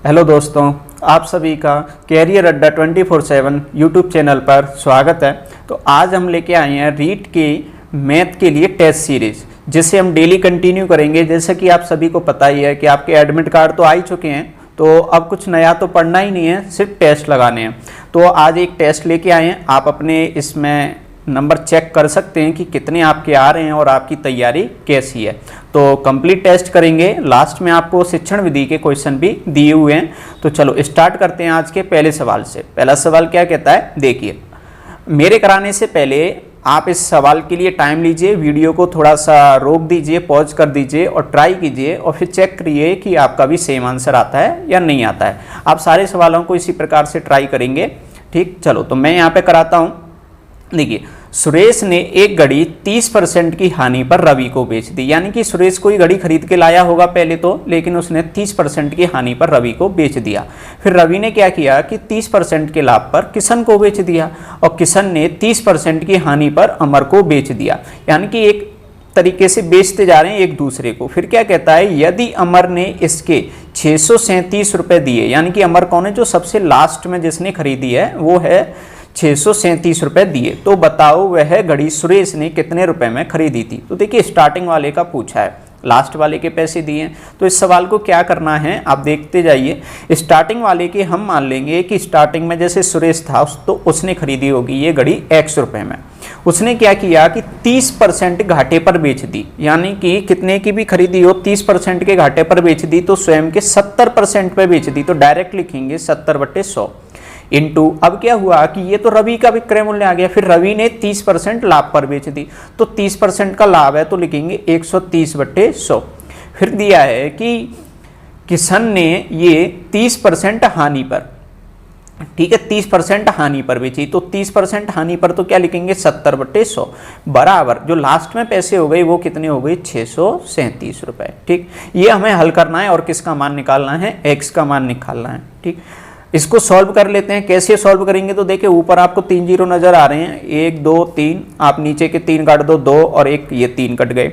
Hello दोस्तों, आप सभी का कैरियर अड्डा 24/7 यूट्यूब चैनल पर स्वागत है। तो आज हम लेके आए हैं रीट के मैथ के लिए टेस्ट सीरीज, जिसे हम डेली कंटिन्यू करेंगे। जैसे कि आप सभी को पता ही है कि आपके एडमिट कार्ड तो आ ही चुके हैं, तो अब कुछ नया तो पढ़ना ही नहीं है, सिर्फ टेस्ट लगाने हैं। तो आज एक टेस्ट लेके आए हैं। आप अपने इसमें नंबर चेक कर सकते हैं कि कितने आपके आ रहे हैं और आपकी तैयारी कैसी है। तो कंप्लीट टेस्ट करेंगे। लास्ट में आपको शिक्षण विधि के क्वेश्चन भी दिए हुए हैं। तो चलो स्टार्ट करते हैं आज के पहले सवाल से। पहला सवाल क्या कहता है, देखिए। मेरे कराने से पहले आप इस सवाल के लिए टाइम लीजिए, वीडियो को थोड़ा सा रोक दीजिए, पॉज कर दीजिए और ट्राई कीजिए और फिर चेक करिए कि आपका भी सेम आंसर आता है या नहीं आता है। आप सारे सवालों को इसी प्रकार से ट्राई करेंगे, ठीक। चलो तो मैं यहाँ पे कराता हूँ। देखिए, सुरेश ने एक घड़ी 30% की हानि पर रवि को बेच दी। यानी कि सुरेश कोई घड़ी खरीद के लाया होगा पहले तो, लेकिन उसने 30% की हानि पर रवि को बेच दिया। फिर रवि ने क्या किया कि 30% के लाभ पर किशन को बेच दिया और किशन ने 30% की हानि पर अमर को बेच दिया। यानी कि एक तरीके से बेचते जा रहे हैं एक दूसरे को। फिर क्या कहता है, यदि अमर ने इसके 637 रुपये दिए, यानी कि अमर कौन है, जो सबसे लास्ट में जिसने खरीदी है वो है 637 रुपये दिए, तो बताओ वह घड़ी सुरेश ने कितने रुपए में खरीदी थी। तो देखिए, स्टार्टिंग वाले का पूछा है, लास्ट वाले के पैसे दिए हैं। तो इस सवाल को क्या करना है आप देखते जाइए। स्टार्टिंग वाले के हम मान लेंगे कि स्टार्टिंग में जैसे सुरेश था तो उसने खरीदी होगी ये घड़ी X रुपए में। उसने क्या किया कि 30% घाटे पर बेच दी। यानी कि कितने की भी खरीदी हो, 30% के घाटे पर बेच दी, तो स्वयं के 70% पे बेच दी। तो डायरेक्ट लिखेंगे 70/100 इंटू, अब क्या हुआ कि ये तो रवि का विक्रय मूल्य आ गया। फिर रवि ने 30% लाभ पर बेच दी, तो 30% का लाभ है तो लिखेंगे 130/100। फिर दिया है कि किशन ने ये 30% हानि पर, ठीक है, 30% हानि पर बेची, तो 30% हानि पर तो क्या लिखेंगे 70/100 बराबर जो लास्ट में पैसे हो गए वो कितने हो गए 637 रुपए। ठीक, ये हमें हल करना है और किसका मान निकालना है, X का मान निकालना है। ठीक, इसको सॉल्व कर लेते हैं। कैसे सॉल्व करेंगे, तो देखिए ऊपर आपको 3 जीरो नजर आ रहे हैं, 1 2 3, आप नीचे के 3 काट दो, 2 और 1, ये 3 कट गए।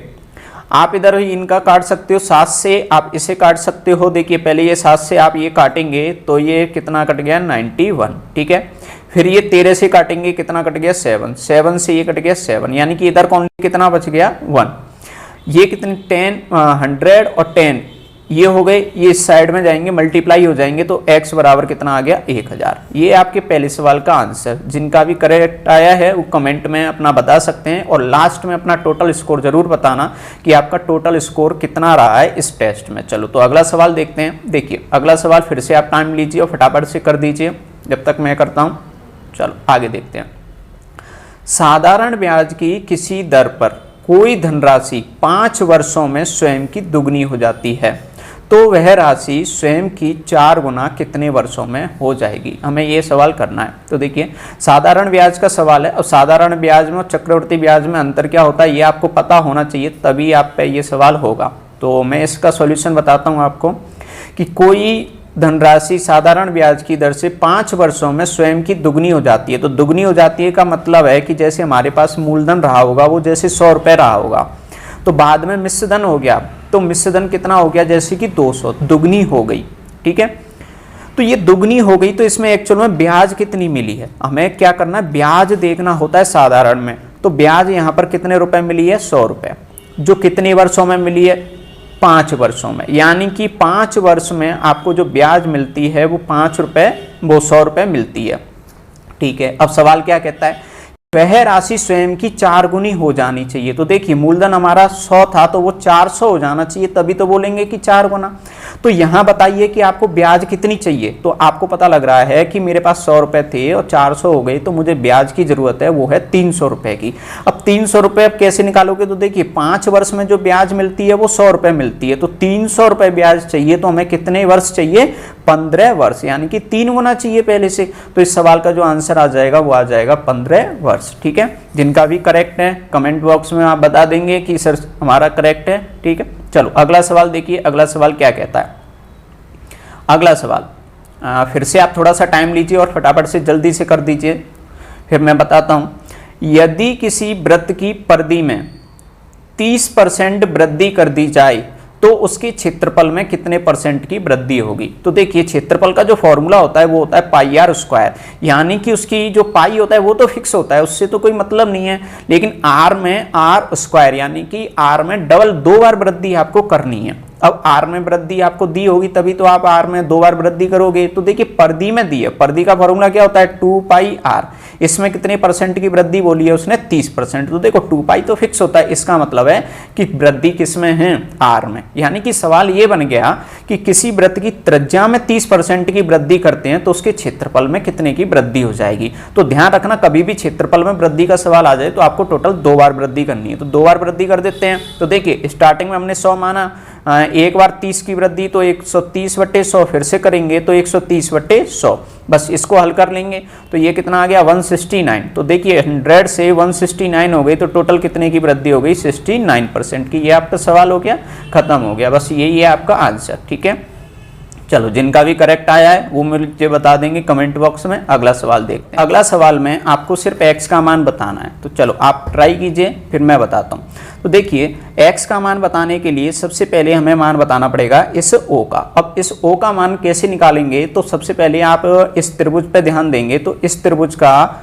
आप इधर इनका काट सकते हो 7 से, आप इसे काट सकते हो। देखिए पहले ये 7 से आप ये काटेंगे तो ये कितना कट गया 91, ठीक है। फिर ये 13 से काटेंगे, कितना कट गया 7, 7 से ये कट गया 7, यानी कि इधर कौन कितना बच गया 1। ये कितने 10 100 और 10 ये हो गए, ये इस साइड में जाएंगे मल्टीप्लाई हो जाएंगे, तो x बराबर कितना आ गया 1000। ये आपके पहले सवाल का आंसर। जिनका भी करेक्ट आया है वो कमेंट में अपना बता सकते हैं और लास्ट में अपना टोटल स्कोर जरूर बताना कि आपका टोटल स्कोर कितना रहा है इस टेस्ट में। चलो तो अगला सवाल देखते हैं। देखिए अगला सवाल फिर से आप टाइम लीजिए और फटाफट से कर दीजिए जब तक मैं करता हूँ। चलो आगे देखते हैं। साधारण ब्याज की किसी दर पर कोई धनराशि 5 वर्षों में स्वयं की दुगनी हो जाती है, तो वह राशि स्वयं की 4 गुना कितने वर्षों में हो जाएगी। हमें ये सवाल करना है। तो देखिए साधारण ब्याज का सवाल है और साधारण ब्याज में और चक्रवृद्धि ब्याज में अंतर क्या होता है ये आपको पता होना चाहिए, तभी आप पे ये सवाल होगा। तो मैं इसका सॉल्यूशन बताता हूँ आपको कि कोई धनराशि साधारण ब्याज की दर से 5 वर्षों में स्वयं की दुगनी हो जाती है। तो दुगनी हो जाती है का मतलब है कि जैसे हमारे पास मूलधन रहा होगा वो जैसे 100 रुपये रहा होगा, तो बाद में मिश्र धन हो गया, तो मिश्र धन कितना हो गया जैसे कि 200, दुगनी हो गई। ठीक है, तो ये दुगनी हो गई, तो इसमें एक्चुअल में ब्याज कितनी मिली है हमें क्या करना है, ब्याज देखना होता है साधारण में। तो ब्याज यहाँ पर कितने रुपए मिली है 100 रुपये, जो कितने वर्षों में मिली है 5 वर्षों में। यानी कि 5 वर्ष में आपको जो ब्याज मिलती है वो 5 रुपये, वो 100 रुपये मिलती है। ठीक है, अब सवाल क्या कहता है, वह राशि स्वयं की 4 गुनी हो जानी चाहिए। तो देखिए मूलधन हमारा 100 था तो वो 400 हो जाना चाहिए, तभी तो बोलेंगे कि 4 गुना। तो यहाँ बताइए कि आपको ब्याज कितनी चाहिए। तो आपको पता लग रहा है कि मेरे पास 100 रुपये थे और 400 हो गए, तो मुझे ब्याज की जरूरत है वो है 300 रुपये की। अब 300 रुपये अब कैसे निकालोगे, तो देखिए 5 वर्ष में जो ब्याज मिलती है वो 100 रुपये मिलती है, तो 300 रुपये ब्याज चाहिए। तो हमें कितने वर्ष चाहिए 15 वर्ष, यानी कि 3 गुना चाहिए पहले से। तो इस सवाल का जो आंसर आ जाएगा वो आ जाएगा 15 वर्ष। ठीक है, जिनका भी करेक्ट है कमेंट बॉक्स में आप बता देंगे कि सर हमारा करेक्ट है। ठीक है, चलो अगला सवाल देखिए। अगला सवाल क्या कहता है, अगला सवाल फिर से आप थोड़ा सा टाइम लीजिए और फटाफट से जल्दी से कर दीजिए, फिर मैं बताता हूं। यदि किसी वृत्त की परिधि में 30% वृद्धि कर दी जाए तो उसके क्षेत्रफल में कितने % की वृद्धि होगी। तो देखिए क्षेत्रफल का जो फॉर्मूला होता है वो होता है पाई आर स्क्वायर, यानी कि उसकी जो पाई होता है वो तो फिक्स होता है, उससे तो कोई मतलब नहीं है, लेकिन आर में आर स्क्वायर यानी कि आर में डबल 2 बार वृद्धि आपको करनी है। अब आर में वृद्धि आपको दी होगी तभी तो आप आर में 2 बार वृद्धि करोगे। तो देखिए परिधि में दी है, परिधि का फॉर्मूला क्या होता है 2 पाई आर, इसमें कितने % की वृद्धि बोली है उसने 30%। तो देखो 2 पाई तो फिक्स होता है, इसका मतलब है कि वृद्धि किसमें है आर में। यानी कि सवाल ये बन गया कि किसी वृत्त की त्रिज्या में 30% की वृद्धि करते हैं तो उसके क्षेत्रफल में कितने की वृद्धि हो जाएगी। तो ध्यान रखना कभी भी क्षेत्रफल में वृद्धि का सवाल आ जाए तो आपको टोटल 2 बार वृद्धि करनी है। तो 2 बार वृद्धि कर देते हैं। तो देखिए स्टार्टिंग में हमने 100 माना, एक बार 30 की वृद्धि तो 130/100, फिर से करेंगे तो 130/100, बस इसको हल कर लेंगे तो ये कितना आ गया 169। तो देखिए 100 से 169 हो गई तो टोटल कितने की वृद्धि हो गई 69% की। ये आपका सवाल हो गया, खत्म हो गया, बस यही है आपका आंसर। ठीक है, चलो जिनका भी करेक्ट आया है वो मुझे बता देंगे कमेंट बॉक्स में। अगला सवाल देखते हैं। अगला सवाल में आपको सिर्फ x का मान बताना है, तो चलो आप ट्राई कीजिए फिर मैं बताता हूँ। तो देखिए x का मान बताने के लिए सबसे पहले हमें मान बताना पड़ेगा इस o का। अब इस o का मान कैसे निकालेंगे, तो सबसे पहले आप इस त्रिभुज पे ध्यान देंगे। तो इस त्रिभुज का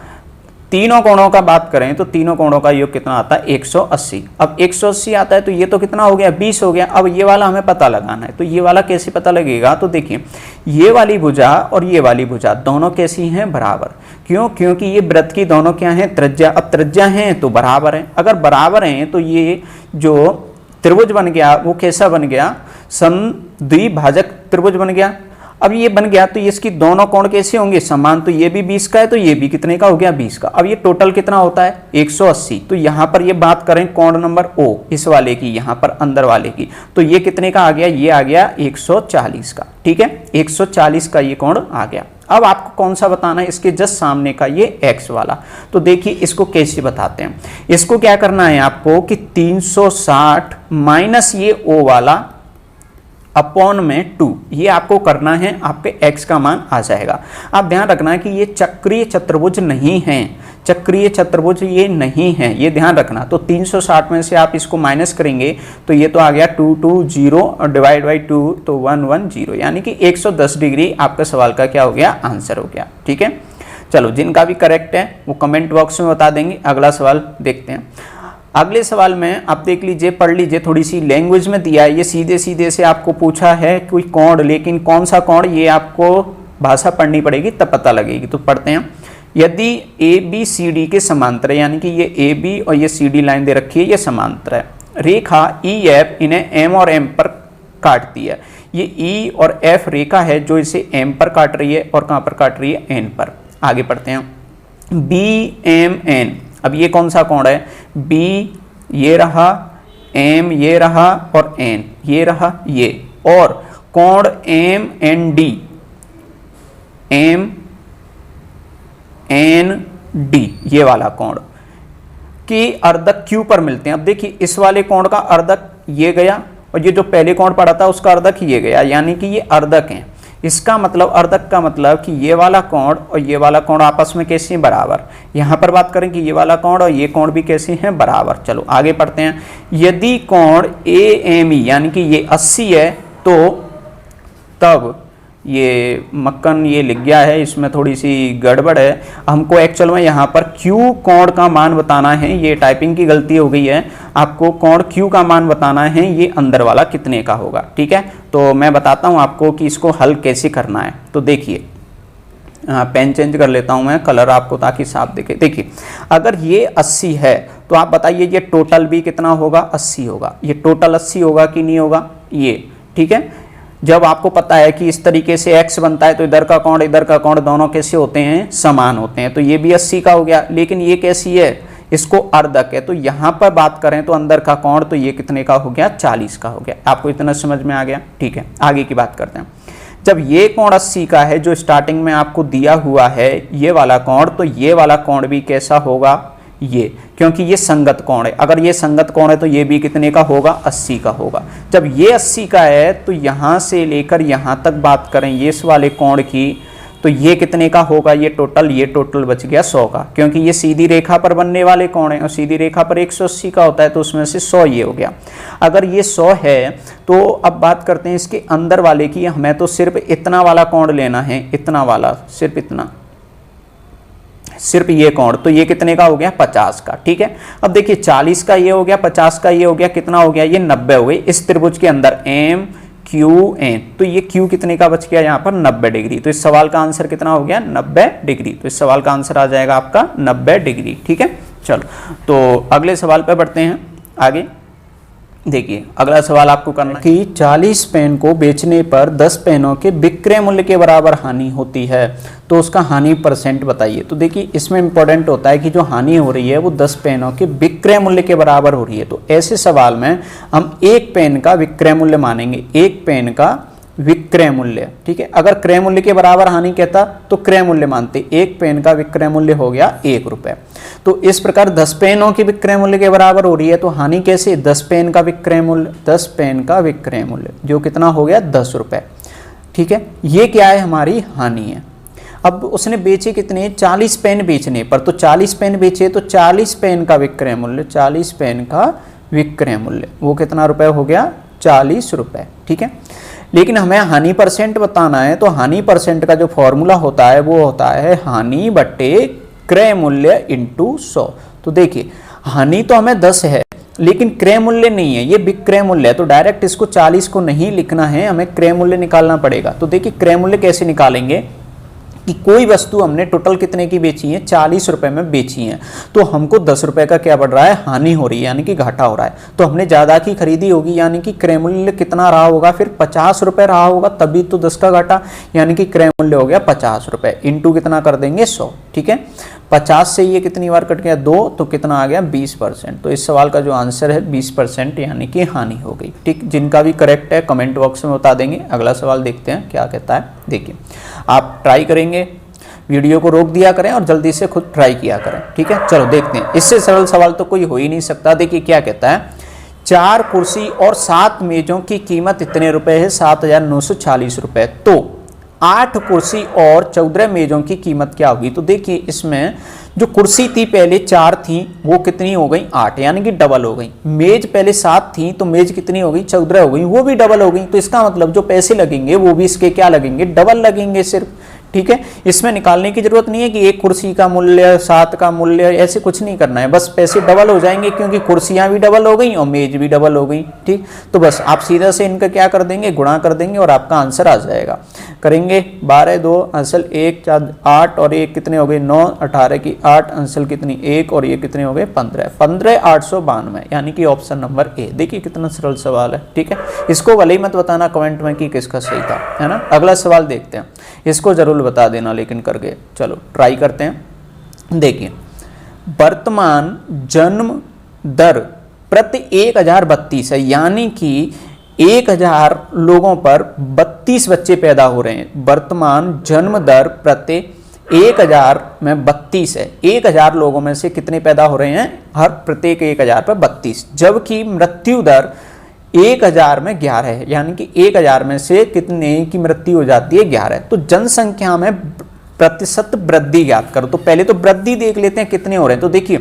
तीनों कोणों का बात करें तो तीनों कोणों का योग कितना आता है 180। अब 180 आता है तो ये तो कितना हो गया 20 हो गया। अब ये वाला हमें पता लगाना है, तो ये वाला कैसे पता लगेगा, तो देखिए ये वाली भुजा और ये वाली भुजा दोनों कैसी हैं बराबर। क्यों, क्योंकि ये वृत्त की दोनों क्या है त्रिज्या। अब त्रिज्या है तो बराबर है, अगर बराबर हैं तो ये जो त्रिभुज बन गया वो कैसा बन गया समद्विभाजक त्रिभुज बन गया। अब ये बन गया तो इसकी दोनों कोण कैसे होंगे समान, तो ये भी 20 का है तो ये भी कितने का हो गया 20 का। अब ये टोटल कितना होता है 180। तो यहाँ पर ये बात करें कोण नंबर O इस वाले की, यहाँ पर अंदर वाले की, तो ये कितने का आ गया, ये आ गया 140 का। ठीक है, 140 का ये कोण आ गया। अब आपको कौन सा बताना है, इसके जस्ट सामने का ये x वाला। तो देखिए इसको कैसे बताते हैं, इसको क्या करना है आपको कि 360 माइनस ये O वाला अपॉन में 2, ये आपको करना है, आपके x का मान आ जाएगा। आप ध्यान रखना कि ये चक्रीय चतुर्भुज नहीं है, चक्रीय चतुर्भुज ये नहीं है, ये ध्यान रखना। तो 360 में से आप इसको माइनस करेंगे तो ये तो आ गया 220 और डिवाइड बाई 2 तो 110, यानी कि 110 डिग्री आपका सवाल का क्या हो गया आंसर हो गया। ठीक है, चलो जिनका भी करेक्ट है वो कमेंट बॉक्स में बता देंगे। अगला सवाल देखते हैं। अगले सवाल में आप देख लीजिए, पढ़ लीजिए, थोड़ी सी लैंग्वेज में दिया है, ये सीधे सीधे से आपको पूछा है कोई कोण, लेकिन कौन सा कोण ये आपको भाषा पढ़नी पड़ेगी तब पता लगेगी। तो पढ़ते हैं, यदि ए बी सी डी के समांतर है, यानी कि ये ए बी और ये सी डी लाइन दे रखी है, ये समांतर है, रेखा ई एफ इन्हें एम और एम पर काटती है। ये ई और एफ रेखा है जो इसे एम पर काट रही है और कहाँ पर काट रही है एन पर। आगे पढ़ते हैं, बी एम एन, अब ये कौन सा कोण है, B ये रहा, M ये रहा और N ये रहा ये, और कोण MND, MND ये वाला कोण की अर्धक Q पर मिलते हैं। अब देखिए इस वाले कोण का अर्धक ये गया और ये जो पहले कोण पड़ा था उसका अर्धक ये गया, यानी कि ये अर्धक हैं। इसका मतलब अर्धक का मतलब कि ये वाला कोण और ये वाला कोण आपस में कैसे हैं बराबर। यहाँ पर बात करें कि ये वाला कोण और ये कोण भी कैसे हैं बराबर। चलो आगे पढ़ते हैं, यदि कोण AME यानी कि ये 80 है तो तब ये मक्कन ये लिख गया है, इसमें थोड़ी सी गड़बड़ है, हमको एक्चुअल में यहाँ पर Q कोण का मान बताना है। ये टाइपिंग की गलती हो गई है, आपको कोण Q का मान बताना है, ये अंदर वाला कितने का होगा। ठीक है, तो मैं बताता हूँ आपको कि इसको हल कैसे करना है। तो देखिए पेन चेंज कर लेता हूँ मैं कलर आपको ताकि साफ दिखे। देखिए अगर ये 80 है तो आप बताइए ये टोटल भी कितना होगा 80 होगा, ये टोटल 80 होगा कि नहीं होगा ये। ठीक है, जब आपको पता है कि इस तरीके से x बनता है तो इधर का कोण दोनों कैसे होते हैं समान होते हैं, तो ये भी 80 का हो गया। लेकिन ये कैसी है, इसको अर्धक है, तो यहाँ पर बात करें तो अंदर का कोण तो ये कितने का हो गया 40 का हो गया। आपको इतना समझ में आ गया। ठीक है, आगे की बात करते हैं। जब ये कोण 80 का है जो स्टार्टिंग में आपको दिया हुआ है ये वाला कोण, तो ये वाला कोण भी कैसा होगा ये, क्योंकि ये संगत कोण है। अगर ये संगत कोण है तो ये भी कितने का होगा 80 का होगा। जब ये 80 का है तो यहाँ से लेकर यहाँ तक बात करें ये इस वाले कोण की, तो ये कितने का होगा, ये टोटल बच गया 100 का, क्योंकि ये सीधी रेखा पर बनने वाले कोण हैं और सीधी रेखा पर 180 का होता है, तो उसमें से 100 ये हो गया। अगर ये 100 है तो अब बात करते हैं इसके अंदर वाले की। हमें तो सिर्फ इतना वाला कोण लेना है, इतना वाला, सिर्फ इतना, सिर्फ ये कोण, तो ये कितने का हो गया 50 का। ठीक है, अब देखिए 40 का ये हो गया, 50 का ये हो गया, कितना हो गया, ये 90 हो गई इस त्रिभुज के अंदर एम क्यू एन। तो ये क्यू कितने का बच गया यहाँ पर 90 डिग्री। तो इस सवाल का आंसर कितना हो गया 90 डिग्री। तो इस सवाल का आंसर आ जाएगा आपका 90 डिग्री। ठीक है, चलो तो अगले सवाल पे बढ़ते हैं आगे। देखिए अगला सवाल आपको करना है कि 40 पेन को बेचने पर 10 पेनों के विक्रय मूल्य के बराबर हानि होती है, तो उसका हानि % बताइए। तो देखिए इसमें इंपॉर्टेंट होता है कि जो हानि हो रही है वो 10 पेनों के विक्रय मूल्य के बराबर हो रही है। तो ऐसे सवाल में हम एक पेन का विक्रय मूल्य मानेंगे, एक पेन का विक्रय मूल्य। ठीक है, अगर क्रय मूल्य के बराबर हानि कहता तो क्रय मूल्य मानते, एक पेन का विक्रय मूल्य हो गया 1 रुपए। तो इस प्रकार 10 पेनों के विक्रय मूल्य के बराबर हो रही है, तो हानि कैसे, 10 पेन का विक्रय मूल्य, 10 पेन का विक्रय मूल्य जो कितना हो गया 10 रुपए। ठीक है, ये क्या है हमारी हानि है। अब उसने बेचे कितने 40 पेन बेचने पर, तो 40 पेन बेचे तो 40 पेन का विक्रय मूल्य, 40 पेन का विक्रय मूल्य वो कितना रुपए हो गया 40 रुपए। ठीक है, लेकिन हमें हानि % बताना है, तो हानि % का जो फॉर्मूला होता है वो होता है हानि बट्टे क्रय मूल्य इंटू 100। तो देखिए हानि तो हमें 10 है लेकिन क्रय मूल्य नहीं है, ये विक्रय मूल्य है, तो डायरेक्ट इसको 40 को नहीं लिखना है, हमें क्रय मूल्य निकालना पड़ेगा। तो देखिए क्रय मूल्य कैसे निकालेंगे कि कोई वस्तु हमने टोटल कितने की बेची है 40 रुपए में बेची है, तो हमको 10 रुपए का क्या बढ़ रहा है हानि हो रही है, यानी कि घाटा हो रहा है। तो हमने ज्यादा की खरीदी होगी, यानी कि क्रय मूल्य कितना रहा होगा, फिर 50 रुपए रहा होगा, तभी तो 10 का घाटा, यानी कि क्रय मूल्य हो गया 50 रुपए इंटू कितना कर देंगे 100। ठीक है, 50 से ये कितनी बार कट गया 2, तो कितना आ गया 20%। तो इस सवाल का जो आंसर है 20% यानी कि हानि हो गई। ठीक, जिनका भी करेक्ट है कमेंट बॉक्स में बता देंगे। अगला सवाल देखते हैं क्या कहता है। देखिए आप ट्राई करेंगे, वीडियो को रोक दिया करें और जल्दी से खुद ट्राई किया करें। ठीक है, चलो देखते हैं, इससे सरल सवाल तो कोई हो ही नहीं सकता। देखिए क्या कहता है, 4 कुर्सी और 7 मेजों की कीमत इतने रुपए है 7,940 रुपए, तो 8 कुर्सी और 14 मेजों की कीमत क्या होगी। तो देखिए इसमें जो कुर्सी थी पहले 4 थी वो कितनी हो गई 8, यानी कि डबल हो गई। मेज पहले 7 थी तो मेज कितनी हो गई 14 हो गई, वो भी डबल हो गई। तो इसका मतलब जो पैसे लगेंगे वो भी इसके क्या लगेंगे डबल लगेंगे सिर्फ। ठीक है, इसमें निकालने की जरूरत नहीं है कि एक कुर्सी का मूल्य 7 का मूल्य, ऐसे कुछ नहीं करना है, बस पैसे डबल हो जाएंगे क्योंकि कुर्सियां भी डबल हो गई और मेज भी डबल हो गई। ठीक, तो बस आप सीधा से इनका क्या कर देंगे गुणा कर देंगे और आपका आंसर आ जाएगा। करेंगे 12 2 अंसल 1 4 8 और 1 कितने हो गए 9, 18 की 8 अंसल कितनी 1 और ये कितने हो गए 15, 15,892, यानी कि ऑप्शन नंबर ए। देखिए कितना सरल सवाल है। ठीक है, इसको भले ही मत बताना कमेंट में कि किसका सही था, है ना। अगला सवाल देखते हैं, इसको जरूर बता देना लेकिन करके। चलो ट्राई करते हैं। देखिए वर्तमान जन्म दर प्रति 1032 है, यानी कि 1000 लोगों पर 32 बच्चे पैदा हो रहे हैं। वर्तमान जन्म दर प्रति 1000 में 32 है, 1000 लोगों में से कितने पैदा हो रहे हैं, हर प्रत्येक 1000 पर 32, जबकि मृत्यु दर 1000 में 11 है, यानी कि 1000 में से कितने की मृत्यु हो जाती है 11। तो जनसंख्या में प्रतिशत वृद्धि ज्ञात करो। तो पहले तो वृद्धि देख लेते हैं कितने हो रहे हैं। तो देखिए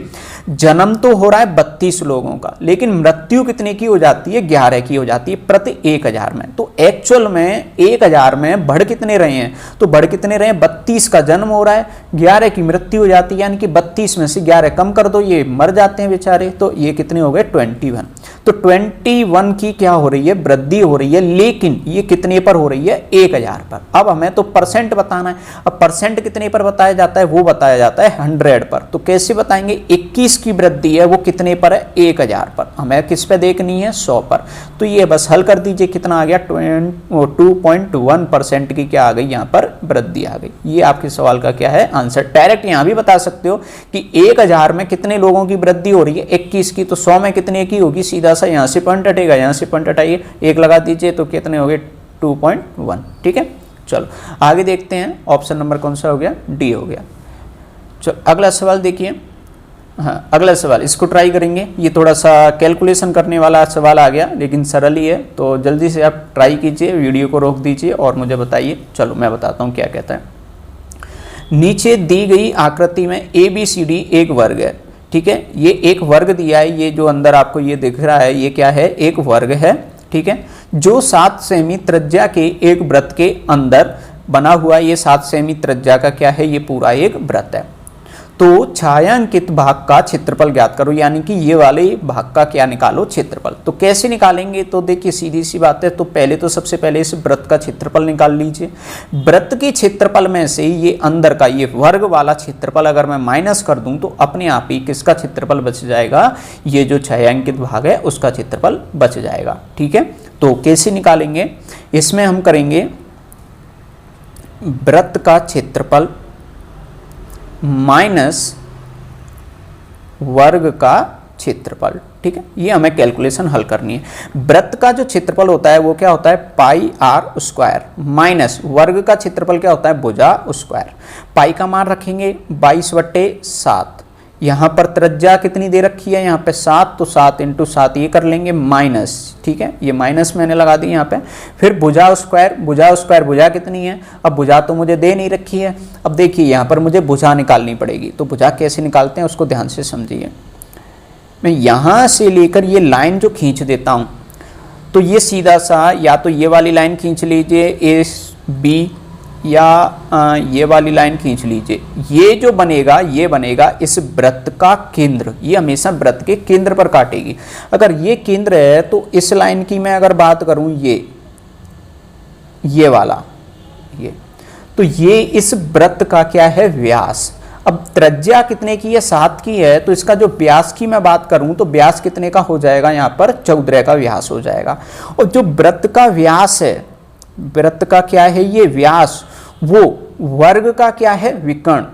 जन्म तो हो रहा है 32 लोगों का, लेकिन मृत्यु कितने की हो जाती है 11 की हो जाती है प्रति 1000 में। तो एक्चुअल में 1000 में बढ़ कितने रहे हैं, तो बढ़ कितने रहे हैं 32 का जन्म हो रहा है, 11 की मृत्यु हो जाती है, यानी कि 32 में से 11 कम कर दो, ये मर जाते हैं बेचारे। तो ये कितने हो गए 21। तो 21 की क्या हो रही है वृद्धि हो रही है, लेकिन ये कितने पर हो रही है 1000 पर। अब हमें तो परसेंट बताना है। अब परसेंट कितने पर बताया जाता है, वो बताया जाता है 100 पर। तो कैसे बताएंगे, 21 की वृद्धि है वो कितने पर है 1000 पर, हमें किस पे देखनी है 100 पर। तो ये बस हल कर दीजिए, कितना आ गया 2.1% की क्या आ गई यहाँ पर वृद्धि आ गई। ये आपके सवाल का क्या है आंसर। डायरेक्ट यहाँ भी बता सकते हो कि 1000 में कितने लोगों की वृद्धि हो रही है 21 की, तो 100 में कितने की होगी, सीधा सा यहाँ से पॉइंट हटेगा, यहाँ से पॉइंट हटाइए 1 लगा दीजिए, तो कितने हो गए 2.1। ठीक है, चलो आगे देखते हैं, ऑप्शन नंबर कौन सा हो गया, डी हो गया। चलो अगला सवाल देखिए। हाँ अगला सवाल इसको ट्राई करेंगे, ये थोड़ा सा कैलकुलेशन करने वाला सवाल आ गया लेकिन सरल ही है, तो जल्दी से आप ट्राई कीजिए, वीडियो को रोक दीजिए और मुझे बताइए। चलो मैं बताता हूँ क्या कहता है। नीचे दी गई आकृति में ABCD एक वर्ग है, ठीक है, ये एक वर्ग दिया है, ये जो अंदर आपको ये दिख रहा है ये क्या है, एक वर्ग है, ठीक है, जो 7 सेमी त्रिज्या के एक वृत्त के अंदर बना हुआ है। ये 7 सेमी त्रिज्या का क्या है, ये पूरा एक वृत्त है। तो छायांकित भाग का क्षेत्रफल ज्ञात करो, यानी कि ये वाले भाग का क्या निकालो, क्षेत्रफल। तो कैसे निकालेंगे, तो देखिए सीधी सी बात है, तो पहले तो सबसे पहले इस वृत्त का क्षेत्रफल निकाल लीजिए। वृत्त के क्षेत्रफल में से ये अंदर का ये वर्ग वाला क्षेत्रफल अगर मैं माइनस कर दूं तो अपने आप ही किसका क्षेत्रफल बच जाएगा, ये जो छायांकित भाग है उसका क्षेत्रफल बच जाएगा, ठीक है। तो कैसे निकालेंगे, इसमें हम करेंगे वृत्त का क्षेत्रफल माइनस वर्ग का क्षेत्रफल, ठीक है, ये हमें कैलकुलेशन हल करनी है। वृत्त का जो क्षेत्रफल होता है वो क्या होता है, पाई आर स्क्वायर, माइनस वर्ग का क्षेत्रफल क्या होता है, भुजा स्क्वायर। पाई का मान रखेंगे 22/7, यहाँ पर त्रिज्या कितनी दे रखी है, यहाँ पे 7, तो 7 × 7 ये कर लेंगे माइनस, ठीक है, ये माइनस मैंने लगा दी यहाँ पे। फिर भुजा स्क्वायर, भुजा कितनी है, अब भुजा तो मुझे दे नहीं रखी है। अब देखिए यहाँ पर मुझे भुजा निकालनी पड़ेगी, तो भुजा कैसे निकालते हैं उसको ध्यान से समझिए। मैं यहाँ से लेकर ये लाइन जो खींच देता हूँ, तो ये सीधा सा या तो ये वाली लाइन खींच लीजिए AB, या ये वाली लाइन खींच लीजिए। ये जो बनेगा ये बनेगा इस वृत्त का केंद्र, ये हमेशा वृत्त के केंद्र पर काटेगी। अगर ये केंद्र है तो इस लाइन की मैं अगर बात करूं, ये वाला, ये तो ये इस वृत्त का क्या है, व्यास। अब त्रिज्या कितने की है, 7 की है, तो इसका जो व्यास की मैं बात करूं तो व्यास कितने का हो जाएगा, यहाँ पर 14 का व्यास हो जाएगा। और जो वृत्त का व्यास है, वृत्त का क्या है ये व्यास, वो वर्ग का क्या है, विकर्ण,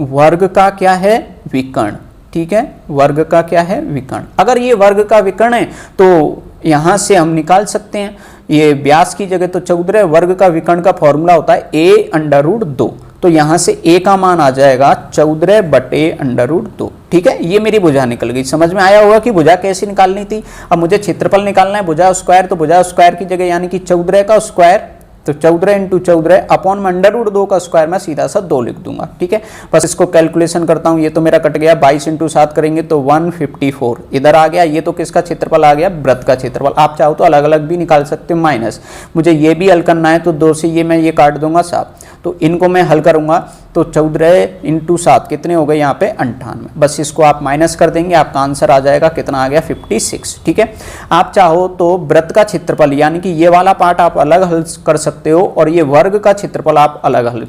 वर्ग का क्या है, विकर्ण, ठीक है, वर्ग का क्या है, विकर्ण। अगर ये वर्ग का विकर्ण है तो यहां से हम निकाल सकते हैं, ये व्यास की जगह तो 14, वर्ग का विकर्ण का फॉर्मूला होता है a√2, तो यहां से a का मान आ जाएगा 14/√2, ठीक है। ये मेरी भुजा निकल गई। समझ में आया होगा कि भुजा कैसे निकालनी थी। अब मुझे क्षेत्रफल निकालना है, भुजा स्क्वायर, तो भुजा स्क्वायर की जगह यानी कि 14 का स्क्वायर, तो 14 × 14 अपॉन में √2 का स्क्वायर मैं सीधा सा 2 लिख दूंगा, ठीक है। बस इसको कैलकुलेशन करता हूं, ये तो मेरा कट गया, 22 × 7 करेंगे तो 154 इधर आ गया। ये तो किसका क्षेत्रफल आ गया, वृत्त का क्षेत्रफल। आप चाहो तो अलग अलग भी निकाल सकते हो, माइनस मुझे ये भी हल करना है तो 2 से ये मैं ये काट दूंगा 7, तो इनको मैं हल करूंगा तो 14 × 7 कितने हो गए, यहाँ पे 98। बस इसको आप माइनस कर देंगे, आपका आंसर आ जाएगा कितना आ गया, 56, ठीक है। आप चाहो तो वृत्त का क्षेत्रफल यानी कि ये वाला पार्ट आप अलग हल कर सकते हो और ये वर्ग का क्षेत्रफल आप अलग हल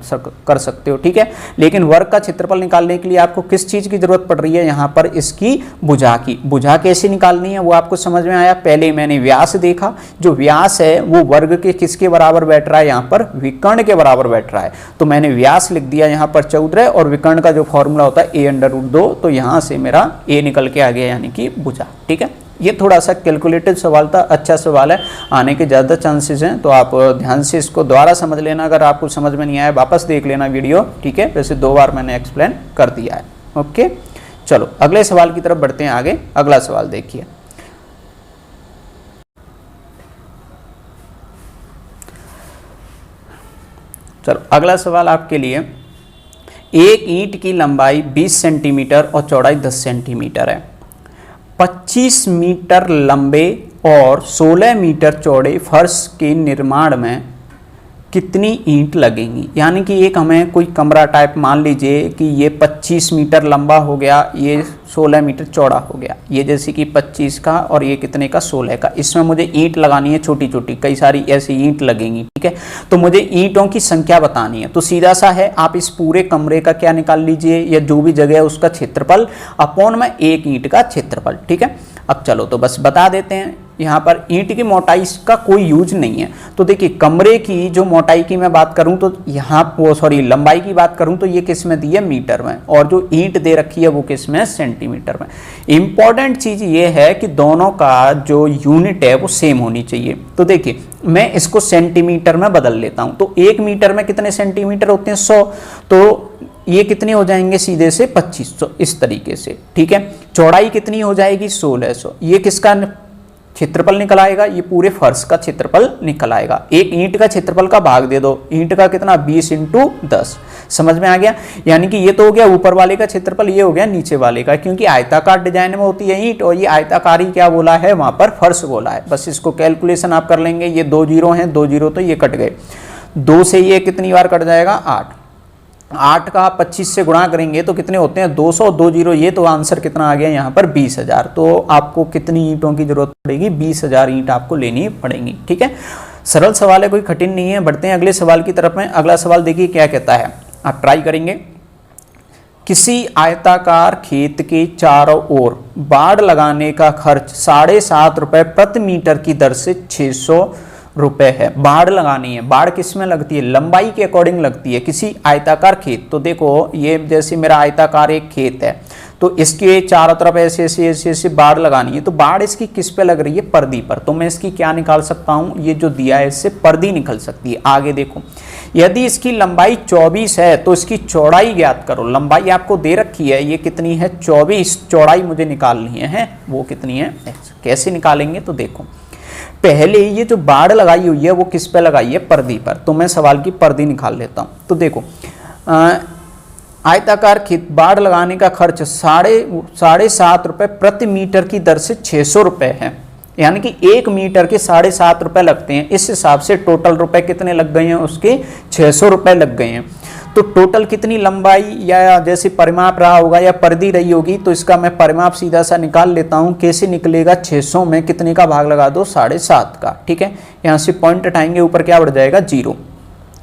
कर सकते हो, ठीक है। लेकिन वर्ग का क्षेत्रफल निकालने के लिए आपको किस चीज की जरूरत पड़ रही है, यहाँ पर इसकी भुजा की। भुजा कैसे निकालनी है वो आपको समझ में आया। पहले मैंने व्यास देखा, जो व्यास है वो वर्ग के किसके बराबर बैठ रहा है, यहाँ पर विकर्ण के बराबर बैठ रहा है, तो मैंने व्यास लिख दिया यहाँ पर 14 और विकर्ण का जो फॉर्मूला होता है a√2, तो यहाँ से मेरा a निकल के आ गया यानी कि भुजा, ठीक है। ये थोड़ा सा कैलकुलेटेड सवाल था, अच्छा सवाल है, आने के ज़्यादा चांसेस हैं, तो आप ध्यान से इसको दोबारा समझ लेना। अगर आपको समझ में नहीं आया वापस देख लेना वीडियो, ठीक है। वैसे 2 बार मैंने एक्सप्लेन कर दिया है, ओके। चलो अगले सवाल की तरफ बढ़ते हैं आगे। अगला सवाल देखिए, चलो अगला सवाल आपके लिए, एक ईंट की लंबाई 20 सेंटीमीटर और चौड़ाई 10 सेंटीमीटर है, 25 मीटर लंबे और 16 मीटर चौड़े फर्श के निर्माण में कितनी ईंट लगेंगी। यानी कि एक हमें कोई कमरा टाइप मान लीजिए कि ये 25 मीटर लंबा हो गया, ये 16 मीटर चौड़ा हो गया, ये जैसे कि 25 का और ये कितने का, 16 का। इसमें मुझे ईंट लगानी है छोटी छोटी, कई सारी ऐसी ईंट लगेंगी, ठीक है। तो मुझे ईंटों की संख्या बतानी है, तो सीधा सा है, आप इस पूरे कमरे का क्या निकाल लीजिए, या जो भी जगह है उसका क्षेत्रफल अपॉन में एक ईंट का क्षेत्रफल, ठीक है। अब चलो तो बस बता देते हैं, यहाँ पर ईंट की मोटाई का कोई यूज नहीं है। तो देखिए कमरे की जो मोटाई की मैं बात करूं तो यहाँ लंबाई की बात करूं तो ये किस में दी है, मीटर में, और जो ईंट दे रखी है वो किस में, सेंटीमीटर में। इंपॉर्टेंट चीज ये है कि दोनों का जो यूनिट है वो सेम होनी चाहिए। तो देखिए मैं इसको सेंटीमीटर में बदल लेता हूं, तो 1 मीटर में कितने सेंटीमीटर होते हैं, 100, तो ये कितने हो जाएंगे सीधे से 2500, इस तरीके से, ठीक है। चौड़ाई कितनी हो जाएगी, 1600। ये किसका क्षेत्रफल निकल आएगा, ये पूरे फर्श का क्षेत्रफल निकल आएगा। एक ईंट का क्षेत्रफल का भाग दे दो, ईंट का कितना 20 × 10, समझ में आ गया। यानी कि ये तो हो गया ऊपर वाले का क्षेत्रफल, ये हो गया नीचे वाले का, क्योंकि आयताकार डिजाइन में होती है ईंट और ये आयताकार ही क्या बोला है वहां पर फर्श बोला है। बस इसको कैलकुलेशन आप कर लेंगे। ये 2 जीरो हैं, 2 जीरो तो ये कट गए, 2 से ये कितनी बार कट जाएगा 8, 8 का 25 से गुणा करेंगे तो कितने होते हैं 200, 2 जीरो ये, तो आंसर कितना आ गया यहाँ पर 20,000। तो आपको कितनी ईंटों की जरूरत पड़ेगी 20,000 ईंट आपको लेनी पड़ेंगी। ठीक है, सरल सवाल है, कोई कठिन नहीं है। बढ़ते हैं अगले सवाल की तरफ में। अगला सवाल देखिए क्या कहता है, आप ट्राई करेंगे। किसी आयताकार खेत के चारों ओर बाड़ लगाने का खर्च 7.5 रुपए प्रति मीटर की दर से 600 रुपए है। बाड़ लगानी है, बाड़ किस में लगती है, लंबाई के अकॉर्डिंग लगती है किसी आयताकार खेत। तो देखो ये जैसे मेरा आयताकार एक खेत है, तो इसके चारों तरफ ऐसे ऐसे ऐसे ऐसे बाड़ लगानी है। तो बाड़ इसकी किस पे लग रही है, पर्दी पर। तो मैं इसकी क्या निकाल सकता हूं, ये जो दिया है इससे पर्दी निकल सकती है। आगे देखो, यदि इसकी लंबाई 24 है तो इसकी चौड़ाई ज्ञात करो। लंबाई आपको दे रखी है, ये कितनी है 24, चौड़ाई मुझे निकालनी है, वो कितनी है, कैसे निकालेंगे। तो देखो पहले ये जो बाड़ लगाई हुई है वो किस पे लगाई है, पर्दी पर। तो मैं सवाल की पर्दी निकाल लेता हूं। तो देखो आयताकार खेत, बाड़ लगाने का खर्च 7.5 रुपए प्रति मीटर की दर से 600 रुपए है, यानी कि 1 मीटर के 7.5 रुपए लगते हैं। इस हिसाब से टोटल रुपए कितने लग गए हैं, उसके 600 रुपए लग गए हैं। तो टोटल कितनी लंबाई या जैसे परिमाप रहा होगा या पर्दी रही होगी, तो इसका मैं परिमाप सीधा सा निकाल लेता हूं। कैसे निकलेगा, 600 में कितने का भाग लगा दो, 7.5 का। ठीक है, यहां से पॉइंट हटाएंगे, ऊपर क्या बढ़ जाएगा 0।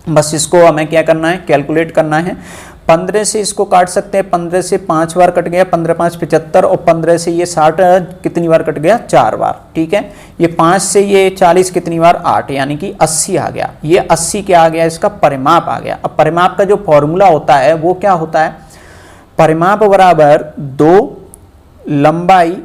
बस इसको हमें क्या करना है, कैलकुलेट करना है। 15 से इसको काट सकते हैं, 15 से 5 बार कट गया, 15 5 75, और 15 से ये 60 कितनी बार कट गया, 4 बार। ठीक है, ये 5 से ये 40 कितनी बार, 8, यानी कि 80 आ गया। ये 80 क्या आ गया, इसका परिमाप आ गया। अब परिमाप का जो फॉर्मूला होता है वो क्या होता है, परिमाप बराबर 2 लंबाई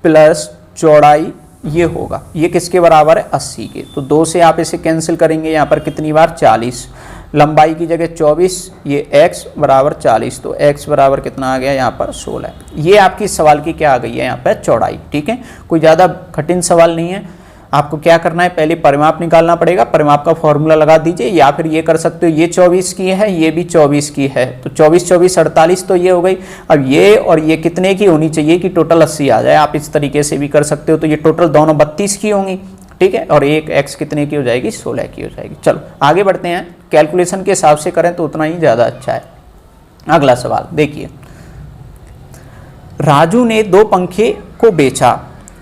प्लस चौड़ाई, ये होगा। ये किसके बराबर है, 80 के। तो 2 से आप इसे कैंसिल करेंगे, यहाँ पर कितनी बार 40, लंबाई की जगह 24, ये x बराबर 40, तो x बराबर कितना आ गया यहाँ पर 16। ये आपकी सवाल की क्या आ गई है यहाँ पर चौड़ाई। ठीक है, कोई ज़्यादा कठिन सवाल नहीं है। आपको क्या करना है, पहले परिमाप निकालना पड़ेगा, परिमाप का फॉर्मूला लगा दीजिए, या फिर ये कर सकते हो, ये 24 की है, ये भी 24 की है, तो 24 24 48, तो ये हो गई। अब ये और ये कितने की होनी चाहिए कि टोटल 80 आ जाए। आप इस तरीके से भी कर सकते हो। तो ये टोटल दोनों 32 की होंगी। ठीक है, और एक x कितने की हो जाएगी, 16 की हो जाएगी। चलो आगे बढ़ते हैं, कैलकुलेशन के हिसाब से करें तो उतना ही ज़्यादा अच्छा है। अगला सवाल देखिए, राजू ने 2 पंखे को बेचा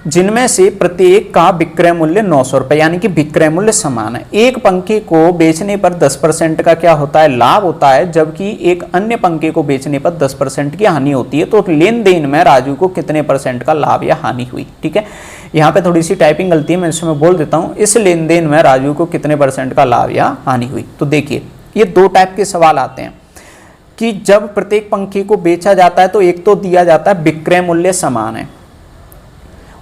जिनमें से प्रत्येक का विक्रय मूल्य 900 रुपए, यानी कि विक्रय मूल्य समान है। एक पंखे को बेचने पर 10% का क्या होता है, लाभ होता है, जबकि एक अन्य पंखे को बेचने पर 10% की हानि होती है। तो लेन देन में राजू को कितने % का लाभ या हानि हुई। ठीक है, यहाँ पे थोड़ी सी टाइपिंग गलती है, मैं इसमें बोल देता हूँ। इस लेन देन में राजू को कितने % का लाभ या हानि हुई। तो देखिए ये 2 टाइप के सवाल आते हैं कि जब प्रत्येक पंखे को बेचा जाता है तो एक तो दिया जाता है विक्रय मूल्य समान है,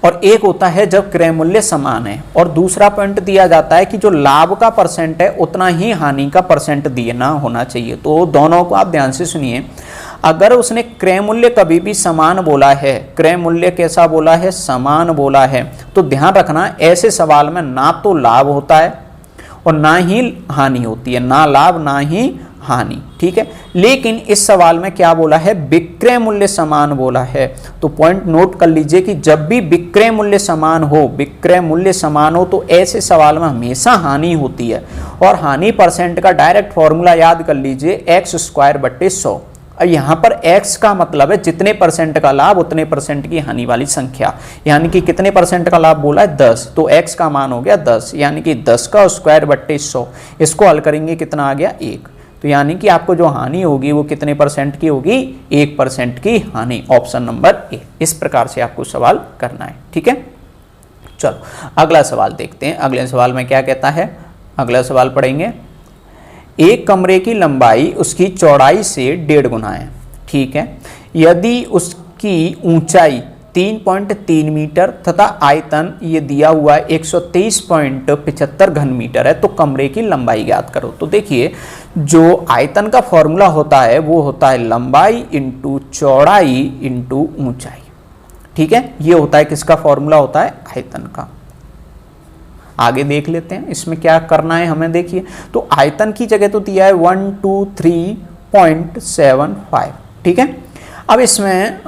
और एक होता है जब क्रय मूल्य समान है, और दूसरा पॉइंट दिया जाता है कि जो लाभ का % है उतना ही हानि का % देना होना चाहिए। तो दोनों को आप ध्यान से सुनिए। अगर उसने क्रय मूल्य कभी भी समान बोला है, क्रय मूल्य कैसा बोला है, समान बोला है, तो ध्यान रखना ऐसे सवाल में ना तो लाभ होता है और ना ही हानि होती है, ना लाभ ना ही हानि। ठीक है, लेकिन इस सवाल में क्या बोला है, विक्रय मूल्य समान बोला है। तो पॉइंट नोट कर लीजिए कि जब भी विक्रय मूल्य समान हो, विक्रय मूल्य समान हो, तो ऐसे सवाल में हमेशा हानि होती है। और हानि % का डायरेक्ट फॉर्मूला याद कर लीजिए, x²/100। और यहाँ पर x का मतलब है जितने % का लाभ उतने % की हानि वाली संख्या, यानी कि कितने % का लाभ बोला है 10, तो x का मान हो गया 10, यानी कि 10 का स्क्वायर/100। इसको हल करेंगे कितना आ गया 1। तो यानी कि आपको जो हानि होगी वो कितने % की होगी, 1% की हानि। Option number A. इस प्रकार से आपको सवाल करना है। ठीक है, चलो अगला सवाल देखते हैं। अगले सवाल में क्या कहता है, अगला सवाल पढ़ेंगे। एक कमरे की लंबाई उसकी चौड़ाई से 1.5 गुना है। ठीक है, यदि उसकी ऊंचाई 3.3 मीटर तथा आयतन ये दिया हुआ है 123.75 घन मीटर है, तो कमरे की लंबाई ज्ञात करो। तो देखिए जो आयतन का फॉर्मूला होता है वो होता है लंबाई इंटू चौड़ाई इंटू ऊंचाई। ठीक है, ये होता है किसका फॉर्मूला होता है, आयतन का। आगे देख लेते हैं इसमें क्या करना है हमें। देखिए तो आयतन की जगह तो दिया है 123.75, ठीक है। अब इसमें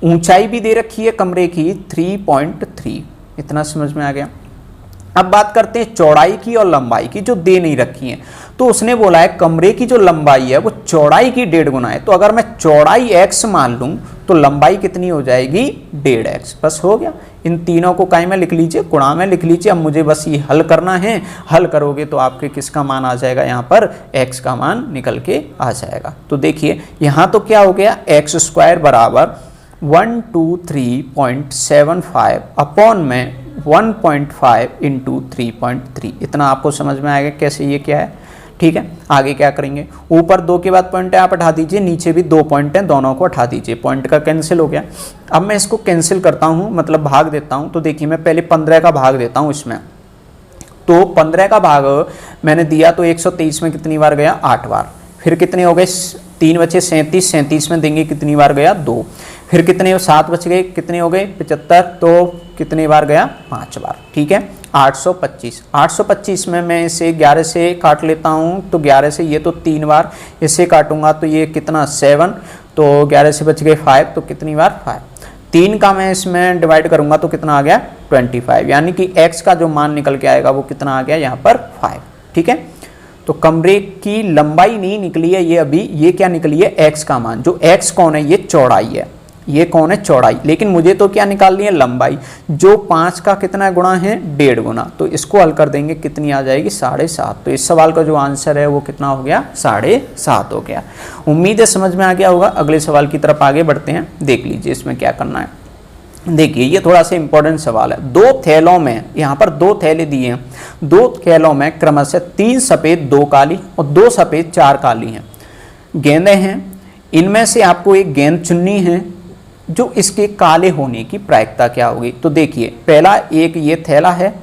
ऊंचाई भी दे रखी है कमरे की 3.3, इतना समझ में आ गया। अब बात करते हैं चौड़ाई की और लंबाई की, जो दे नहीं रखी है। तो उसने बोला है कमरे की जो लंबाई है वो चौड़ाई की 1.5 गुना है। तो अगर मैं चौड़ाई x मान लूं तो लंबाई कितनी हो जाएगी, 1.5x। बस हो गया। इन तीनों को काय में लिख लीजिए, गुणा में लिख लीजिए। अब मुझे बस ये हल करना है। हल करोगे तो आपके किसका मान आ जाएगा, यहाँ पर x का मान निकल के आ जाएगा। तो देखिए यहाँ तो क्या हो गया, x² बराबर 123.75 अपॉन में 1.5 इंटू 3.3। इतना आपको समझ में आएगा कैसे ये क्या है, ठीक है। आगे क्या करेंगे, ऊपर 2 के बाद पॉइंट है आप हटा दीजिए, नीचे भी 2 पॉइंट हैं, दोनों को हटा दीजिए, पॉइंट का कैंसिल हो गया। अब मैं इसको कैंसिल करता हूँ, मतलब भाग देता हूँ। तो देखिए मैं पहले 15 का भाग देता हूँ इसमें। तो 15 का भाग मैंने दिया तो 123 में कितनी बार गया, 8 बार। फिर कितने हो गए, 3 बचे 37, 37 में देंगे कितनी बार गया, 2। फिर कितने 7 बच गए, कितने हो गए 75, तो कितनी बार गया, 5 बार, ठीक है। 825, 825 में मैं इसे 11 से काट लेता हूँ। तो 11 से ये तो 3 बार, इसे काटूंगा तो ये कितना 7, तो 11 से बच गए 5, तो कितनी बार 5। 3 का मैं इसमें डिवाइड करूंगा तो कितना आ गया 25, यानी कि x का जो मान निकल के आएगा वो कितना आ गया यहाँ पर 5, ठीक है। तो कमरे की लंबाई नहीं निकली है ये अभी, ये क्या निकली है, x का मान। जो x कौन है, ये चौड़ाई है, ये कौन है, चौड़ाई। लेकिन मुझे तो क्या निकालनी है, लंबाई, जो 5 का कितना गुणा है, 1.5 गुना। तो इसको हल कर देंगे, कितनी आ जाएगी 7.5। तो इस सवाल का जो आंसर है वो कितना हो गया, 7.5 हो गया। उम्मीद है समझ में आ गया होगा। अगले सवाल की तरफ आगे बढ़ते हैं, देख लीजिए इसमें क्या करना है। देखिए ये थोड़ा सा इंपॉर्टेंट सवाल है। 2 थैलों में, यहाँ पर 2 थैले दिए हैं, 2 थैलों में क्रमशः 3 सफ़ेद 2 काली और 2 सफ़ेद 4 काली हैं। गेंदें हैं, इनमें से आपको एक गेंद चुननी है जो इसके काले होने की प्रायिकता क्या होगी। तो देखिए पहला एक ये थैला है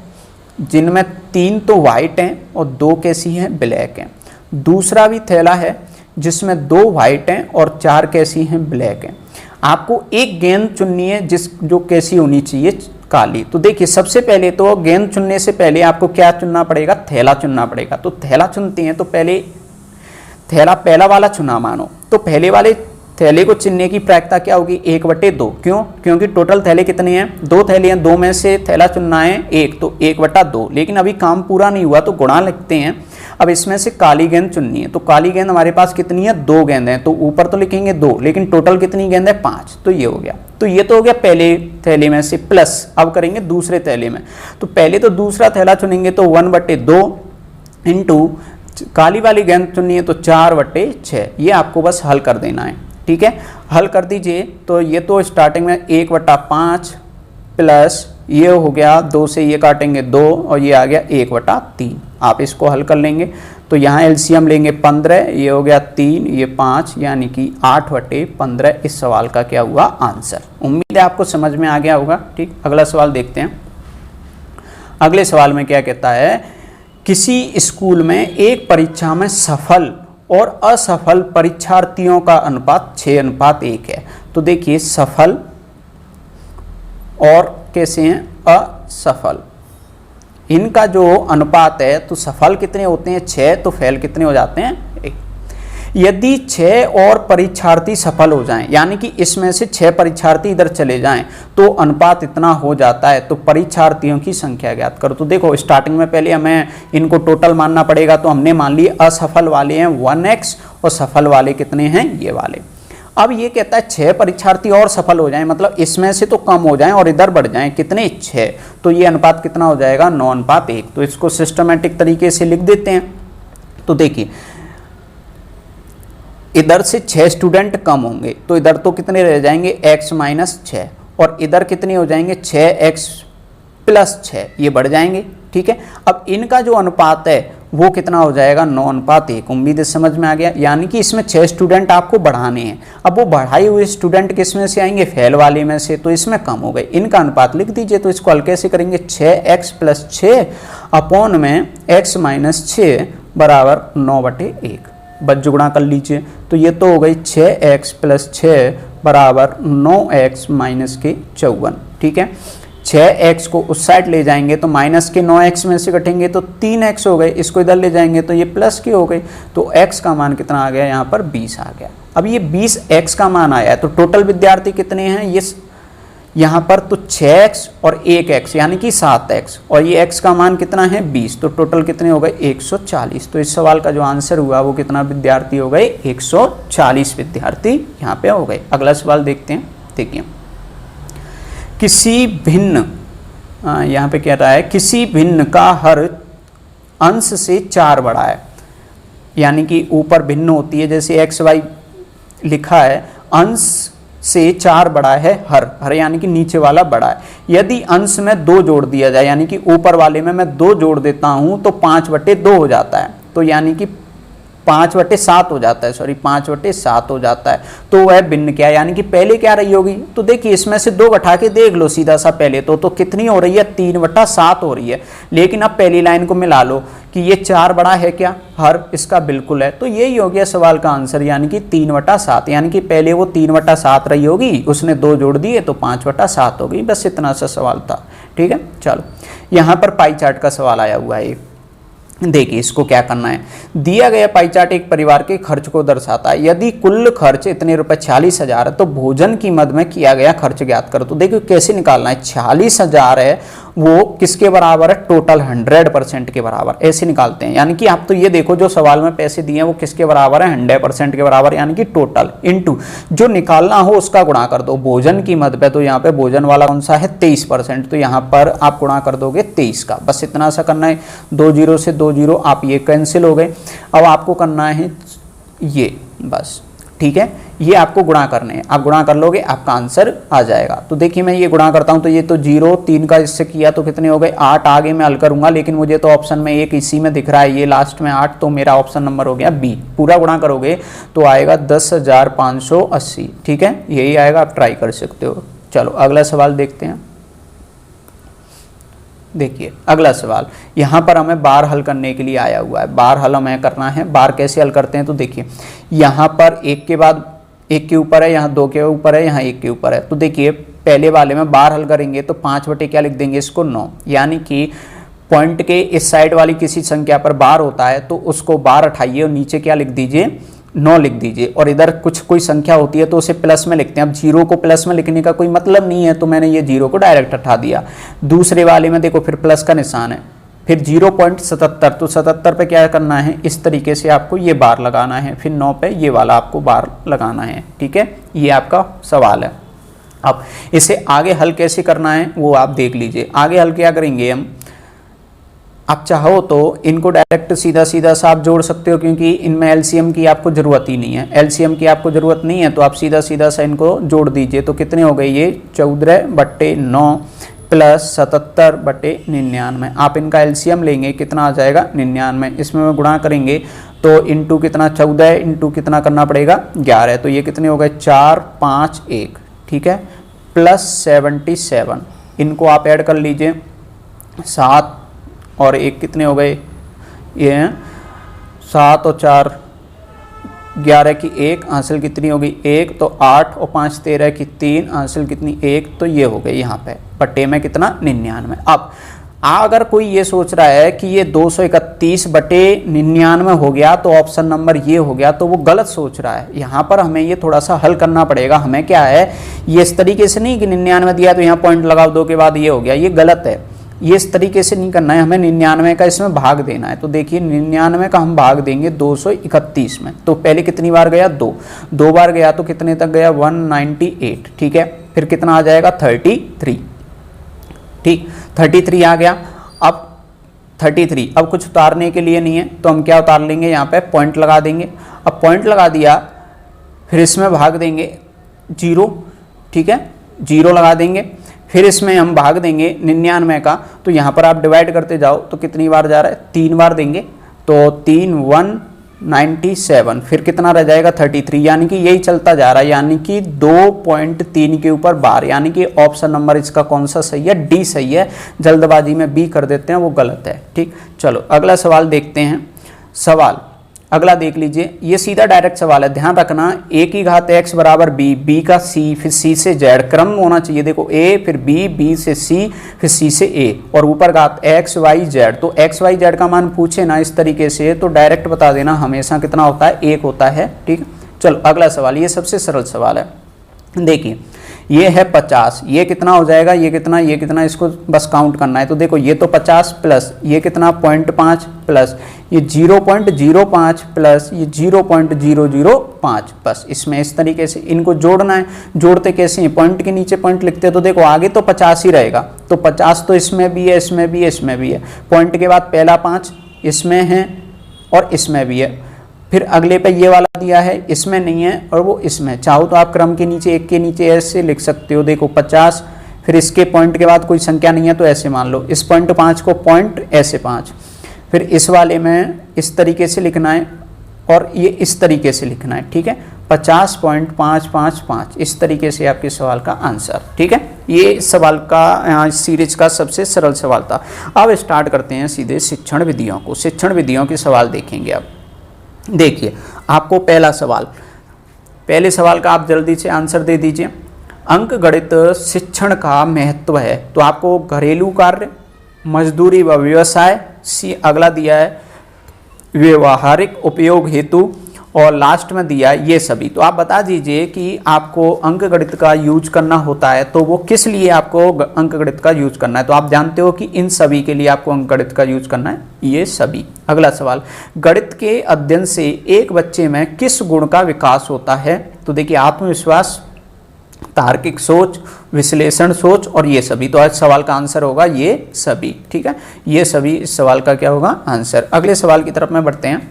जिनमें 3 तो वाइट हैं और 2 कैसी हैं, ब्लैक हैं। दूसरा भी थैला है जिसमें 2 वाइट हैं और 4 कैसी हैं, ब्लैक हैं। आपको एक गेंद चुननी है जो कैसी होनी चाहिए, काली। तो देखिए सबसे पहले तो गेंद चुनने से पहले आपको क्या चुनना पड़ेगा, थैला चुनना पड़ेगा। तो थैला चुनते हैं तो पहले थैला पहला वाला चुना मानो, तो पहले वाले थैले को चुनने की प्रायिकता क्या होगी, 1/2। क्यों, क्योंकि टोटल थैले कितने हैं, 2 थैले हैं, 2 में से थैला चुनना है 1, तो 1/2। लेकिन अभी काम पूरा नहीं हुआ तो गुणा लिखते हैं। अब इसमें से काली गेंद चुननी है, तो काली गेंद हमारे पास कितनी है, 2 गेंद हैं। तो ऊपर तो लिखेंगे 2, लेकिन टोटल कितनी गेंद है, 5। तो ये हो गया। तो ये तो हो गया पहले थैले में से, प्लस अब करेंगे दूसरे थैले में। तो पहले तो दूसरा थैला चुनेंगे तो 1/2 इंटू काली वाली गेंद चुननी है तो 4/6। ये आपको बस हल कर देना है, ठीक है। हल कर दीजिए। तो ये तो स्टार्टिंग में 1/5 प्लस ये हो गया 2 से ये काटेंगे 2 और ये आ गया 1/3। आप इसको हल कर लेंगे तो यहाँ एलसीएम लेंगे 15, ये हो गया 3, ये 5, यानी कि 8/15 इस सवाल का क्या हुआ, आंसर। उम्मीद है आपको समझ में आ गया होगा, ठीक। अगला सवाल देखते हैं। अगले सवाल में क्या कहता है, किसी स्कूल में एक परीक्षा में सफल और असफल परीक्षार्थियों का अनुपात 6:1 है। तो देखिए सफल और कैसे हैं, असफल, इनका जो अनुपात है तो सफल कितने होते हैं 6, तो फेल कितने हो जाते हैं 1। यदि 6 और परीक्षार्थी सफल हो जाएं, यानी कि इसमें से 6 परीक्षार्थी इधर चले जाएं तो अनुपात इतना हो जाता है। तो परीक्षार्थियों की संख्या ज्ञात करो। तो देखो स्टार्टिंग में पहले हमें इनको टोटल मानना पड़ेगा। तो हमने मान लिए असफल वाले हैं 1x और सफल वाले कितने हैं, ये वाले। अब ये कहता है 6 परीक्षार्थी और सफल हो जाएं, मतलब इसमें से तो कम हो जाएं और इधर बढ़ जाएं, कितने 6। तो ये अनुपात कितना हो जाएगा 9:1। तो इसको सिस्टमेटिक तरीके से लिख देते हैं। तो देखिए इधर से 6 स्टूडेंट कम होंगे तो इधर तो कितने रह जाएंगे, x-6, और इधर कितने हो जाएंगे 6x+6, ये बढ़ जाएंगे, ठीक है। अब इनका जो अनुपात है वो कितना हो जाएगा 9:1। उम्मीद है समझ में आ गया। यानी कि इसमें 6 स्टूडेंट आपको बढ़ाने हैं। अब वो बढ़ाए हुए स्टूडेंट किस में से आएंगे, फेल वाले में से, तो इसमें कम हो गए। इनका अनुपात लिख दीजिए। तो इसको हल कैसे करेंगे, 6x+6 अपॉन में x-6 बराबर 9/1। बस गुणा कर लीजिए। तो ये तो हो गई 6x प्लस 6 बराबर 9x माइनस के 54। ठीक है, 6x को उस साइड ले जाएंगे तो माइनस के 9x में से कटेंगे तो 3x हो गए, इसको इधर ले जाएंगे तो ये प्लस के हो गए। तो x का मान कितना आ गया यहाँ पर 20 आ गया। अब ये 20x का मान आया है तो टोटल विद्यार्थी कितने हैं ये यहाँ पर, तो 6x और 1x यानी कि 7x और ये x का मान कितना है 20, तो टोटल कितने हो गए 140। तो इस सवाल का जो आंसर हुआ वो कितना विद्यार्थी हो गए 140 विद्यार्थी यहाँ पे हो गए। अगला सवाल देखते हैं। देखिए, किसी भिन्न यहाँ पे कह रहा है किसी भिन्न का हर अंश से 4 बड़ा है, यानी कि ऊपर भिन्न होती है जैसे x y लिखा है, अंश से 4 बड़ा है हर यानी कि नीचे वाला बड़ा है। यदि अंश में 2 जोड़ दिया जाए, यानी कि ऊपर वाले में मैं 2 जोड़ देता हूं तो 5/2 हो जाता है, तो यानी कि 5/7 हो जाता है, सॉरी 5/7 हो जाता है। तो वह भिन्न क्या है, यानी कि पहले क्या रही होगी, तो देखिए इसमें से 2 घटा के देख लो सीधा सा पहले तो कितनी हो रही है 3/7 हो रही है। लेकिन अब पहली लाइन को मिला लो कि ये 4 बड़ा है क्या हर, इसका बिल्कुल है। तो यही हो गया सवाल का आंसर, यानी कि 3/7, यानी कि पहले वो 3/7 रही होगी, उसने 2 जोड़ दिए तो 5/7 हो गई। बस इतना सा सवाल था। ठीक है, चलो यहाँ पर पाई चार्ट का सवाल आया हुआ है। देखिए इसको क्या करना है, दिया गया पाई चार्ट एक परिवार के खर्च को दर्शाता है। यदि कुल खर्च इतने रुपए 46,000 है तो भोजन की मद में किया गया खर्च ज्ञात करो। तो देखिए कैसे निकालना है, 46,000 है वो किसके बराबर है, टोटल 100% के बराबर, ऐसे निकालते हैं। यानी कि आप तो ये देखो जो सवाल में पैसे दिए हैं वो किसके बराबर है 100% के बराबर, यानी कि टोटल इनटू जो निकालना हो उसका गुणा कर दो। भोजन की मद पे तो यहाँ पे भोजन वाला कौन सा है 23%, तो यहाँ पर आप गुणा कर दोगे 23 का। बस इतना सा करना है, 2 0 से 2 0 आप ये कैंसिल हो गए। अब आपको करना है ये, बस ठीक है, ये आपको गुणा करने हैं, आप गुणा कर लोगे आपका आंसर आ जाएगा। तो देखिए मैं ये गुणा करता हूं तो ये तो 0 3 का इससे किया तो कितने हो गए 8, आगे मैं हल करूंगा लेकिन मुझे तो ऑप्शन में एक इसी में दिख रहा है ये लास्ट में 8, तो मेरा ऑप्शन नंबर हो गया बी। पूरा गुणा करोगे तो आएगा 10,580। ठीक है, यही आएगा, आप ट्राई कर सकते हो। चलो अगला सवाल देखते हैं। देखिए अगला सवाल यहाँ पर हमें बार हल करने के लिए आया हुआ है। बार हल हमें करना है। बार कैसे हल करते हैं, तो देखिए यहाँ पर एक के बाद एक के ऊपर है, यहाँ 2 के ऊपर है, यहाँ 1 के ऊपर है। तो देखिए पहले वाले में बार हल करेंगे तो 5 क्या लिख देंगे इसको 9, यानी कि पॉइंट के इस साइड वाली किसी संख्या पर बार होता है तो उसको बार उठाइए और नीचे क्या लिख दीजिए 9 लिख दीजिए। और इधर कुछ कोई संख्या होती है तो उसे प्लस में लिखते हैं। अब 0 को प्लस में लिखने का कोई मतलब नहीं है तो मैंने ये 0 को डायरेक्ट हटा दिया। दूसरे वाले में देखो फिर प्लस का निशान है, फिर 0.77, तो 77 पे क्या करना है, इस तरीके से आपको ये बार लगाना है, फिर 9 पे ये वाला आपको बार लगाना है। ठीक है, ये आपका सवाल है। अब इसे आगे हल कैसे करना है वो आप देख लीजिए। आगे हल क्या करेंगे हम, आप चाहो तो इनको डायरेक्ट सीधा सीधा सा आप जोड़ सकते हो क्योंकि इनमें एलसीएम की आपको ज़रूरत ही नहीं है। एलसीएम की आपको ज़रूरत नहीं है तो आप सीधा सीधा सा इनको जोड़ दीजिए। तो कितने हो गए ये 14/9 प्लस 77/99। आप इनका एलसीएम लेंगे कितना आ जाएगा 99। इसमें गुणा करेंगे तो इंटू कितना 14 इंटू कितना करना पड़ेगा 11, तो ये कितने हो गए 4 5 1। ठीक है, प्लस 77। इनको आप ऐड कर लीजिए, 7 और 1 कितने हो गए, ये 7 और 4 11 की 1, हासिल कितनी होगी 1, तो 8 और 5 13 की 3, हासिल कितनी 1, तो ये हो गई यहाँ पे बट्टे में कितना 99। अब अगर कोई ये सोच रहा है कि ये 231/99 हो गया तो ऑप्शन नंबर ये हो गया, तो वो गलत सोच रहा है। यहाँ पर हमें ये थोड़ा सा हल करना पड़ेगा। हमें क्या है, ये इस तरीके से नहीं कि 99 दिया तो यहाँ पॉइंट लगाओ 2 के बाद ये हो गया, ये गलत है। ये इस तरीके से नहीं करना है, हमें 99 का इसमें भाग देना है। तो देखिए 99 का हम भाग देंगे 231 में, तो पहले कितनी बार गया 2 बार गया तो कितने तक गया 198। ठीक है, फिर कितना आ जाएगा 33। ठीक, 33 आ गया। अब 33 अब कुछ उतारने के लिए नहीं है तो हम क्या उतार लेंगे, यहाँ पे पॉइंट लगा देंगे। अब पॉइंट लगा दिया फिर इसमें भाग देंगे 0। ठीक है, 0 लगा देंगे, फिर इसमें हम भाग देंगे 99 का, तो यहाँ पर आप डिवाइड करते जाओ तो कितनी बार जा रहा है 3 बार देंगे, तो 3 197, फिर कितना रह जाएगा 33, यानी कि यही चलता जा रहा है, यानी कि 2.3 के ऊपर बार, यानी कि ऑप्शन नंबर इसका कौन सा सही है, डी सही है। जल्दबाजी में बी कर देते हैं, वो गलत है। ठीक, चलो अगला सवाल देखते हैं। सवाल अगला देख लीजिए, ये सीधा डायरेक्ट सवाल है, ध्यान रखना a की घात x बराबर b, b का c, फिर c से z, क्रम होना चाहिए देखो a फिर b, b से c, फिर c से a, और ऊपर घात x y z। तो x y z का मान पूछे ना इस तरीके से तो डायरेक्ट बता देना, हमेशा कितना होता है, 1 होता है। ठीक है, चलो अगला सवाल, ये सबसे सरल सवाल है। देखिए ये है 50, ये कितना हो जाएगा, ये कितना, इसको बस काउंट करना है। तो देखो ये तो 50 प्लस ये कितना 0.5 प्लस ये 0.05 प्लस ये 0.005, बस इसमें इस तरीके से इनको जोड़ना है। जोड़ते कैसे हैं, पॉइंट के नीचे पॉइंट लिखते हैं। तो देखो आगे तो 50 ही रहेगा, तो 50 तो इसमें भी है, इसमें भी है, इसमें भी है। पॉइंट के बाद पहला 5 इसमें है और इसमें भी है, फिर अगले पे ये वाला दिया है, इसमें नहीं है और वो इसमें। चाहो तो आप क्रम के नीचे, एक के नीचे ऐसे लिख सकते हो। देखो 50, फिर इसके पॉइंट के बाद कोई संख्या नहीं है तो ऐसे मान लो, इस पॉइंट 5 को पॉइंट ऐसे 5, फिर इस वाले में इस तरीके से लिखना है और ये इस तरीके से लिखना है। ठीक है, 50.555, इस तरीके से आपके सवाल का आंसर। ठीक है, ये सवाल का सीरीज का सबसे सरल सवाल था। अब स्टार्ट करते हैं सीधे शिक्षण विधियों को। शिक्षण विधियों के सवाल देखेंगे। अब देखिए आपको पहला सवाल, पहले सवाल का आप जल्दी से आंसर दे दीजिए। अंक गणित शिक्षण का महत्व है, तो आपको घरेलू कार्य, मजदूरी व व्यवसाय, अगला दिया है व्यवहारिक उपयोग हेतु, और लास्ट में दिया है ये सभी। तो आप बता दीजिए कि आपको अंक गणित का यूज करना होता है तो वो किस लिए आपको अंक गणित का यूज करना है। तो आप जानते हो कि इन सभी के लिए आपको अंक गणित का यूज करना है, ये सभी। अगला सवाल, गणित के अध्ययन से एक बच्चे में किस गुण का विकास होता है। तो देखिए आत्मविश्वास, तार्किक सोच, विश्लेषण सोच और ये सभी। तो आज सवाल का आंसर होगा ये सभी। ठीक है, ये सभी इस सवाल का क्या होगा, आंसर। अगले सवाल की तरफ में बढ़ते हैं।